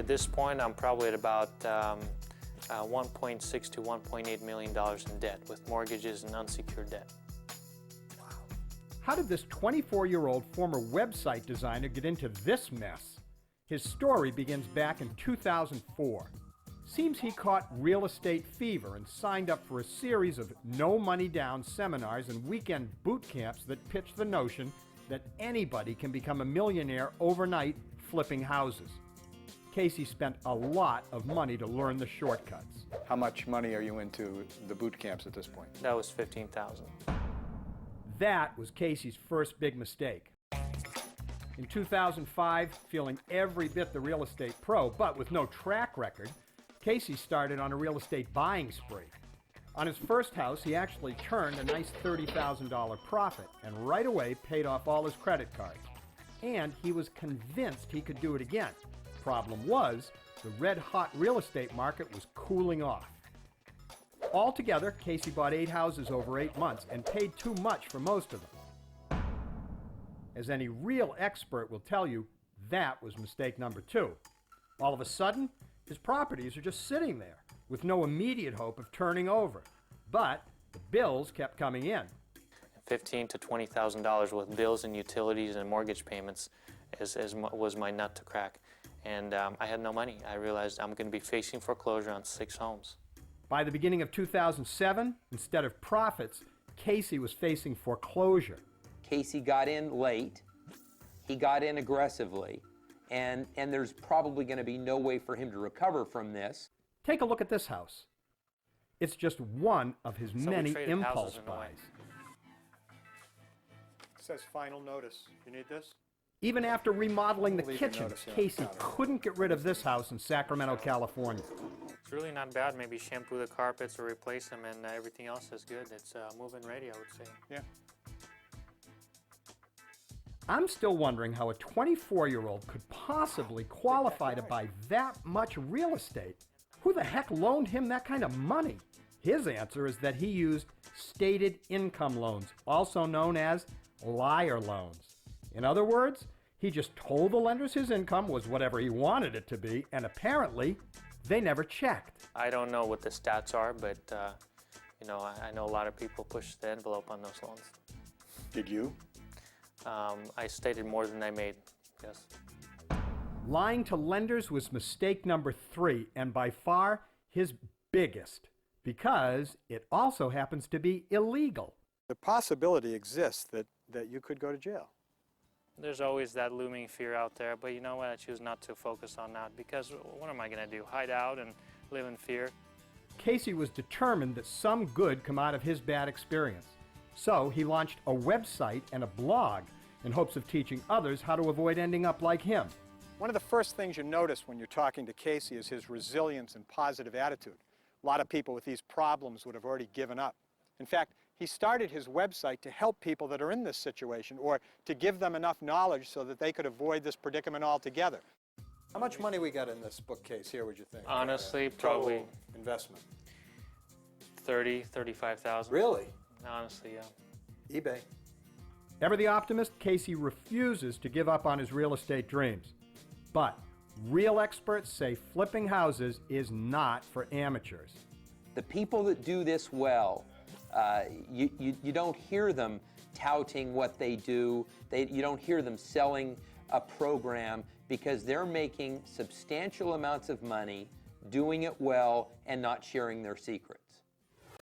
At this point, I'm probably at about $1.6 to $1.8 million in debt with mortgages and unsecured debt. How did this 24-year-old former website designer get into this mess? His story begins back in 2004. Seems he caught real estate fever and signed up for a series of no money down seminars and weekend boot camps that pitched the notion that anybody can become a millionaire overnight flipping houses. Casey spent a lot of money to learn the shortcuts. How much money are you into the boot camps at this point? That was $15,000. That was Casey's first big mistake. In 2005, feeling every bit the real estate pro, but with no track record, Casey started on a real estate buying spree. On his first house, he actually turned a nice $30,000 profit and right away paid off all his credit cards. And he was convinced he could do it again. Problem was, the red-hot real estate market was cooling off. Altogether, Casey bought 8 houses over 8 months and paid too much for most of them. As any real expert will tell you, that was mistake number 2. All of a sudden, his properties are just sitting there with no immediate hope of turning over. But the bills kept coming in. $15,000 to $20,000 with bills and utilities and mortgage payments was my nut to crack. And I had no money. I realized I'm going to be facing foreclosure on 6 homes. By the beginning of 2007, instead of profits, Casey was facing foreclosure. Casey got in late, he got in aggressively, and there's probably going to be no way for him to recover from this. Take a look at this house. It's just one of his many impulse buys. It says final notice. You need this? Even after remodeling the kitchen, Casey couldn't get rid of this house in Sacramento, California. It's really not bad. Maybe shampoo the carpets or replace them, and everything else is good. It's move-in ready, I would say. Yeah. I'm still wondering how a 24-year-old could possibly qualify to buy that much real estate. Who the heck loaned him that kind of money? His answer is that he used stated income loans, also known as liar loans. In other words, he just told the lenders his income was whatever he wanted it to be, and apparently, they never checked. I don't know what the stats are, but you know, I know a lot of people push the envelope on those loans. Did you? I stated more than I made, yes. Lying to lenders was mistake number 3, and by far his biggest, because it also happens to be illegal. The possibility exists that you could go to jail. There's always that looming fear out there, but you know what? I choose not to focus on that because what am I going to do? Hide out and live in fear? Casey was determined that some good come out of his bad experience. So he launched a website and a blog in hopes of teaching others how to avoid ending up like him. One of the first things you notice when you're talking to Casey is his resilience and positive attitude. A lot of people with these problems would have already given up. In fact, he started his website to help people that are in this situation or to give them enough knowledge so that they could avoid this predicament altogether. How much money we got in this bookcase here, would you think? Honestly, probably investment. 30, 35,000. Really? Honestly, yeah. eBay. Ever the optimist, Casey refuses to give up on his real estate dreams. But real experts say flipping houses is not for amateurs. The people that do this well, you don't hear them touting what they do. You don't hear them selling a program because they're making substantial amounts of money, doing it well, and not sharing their secrets.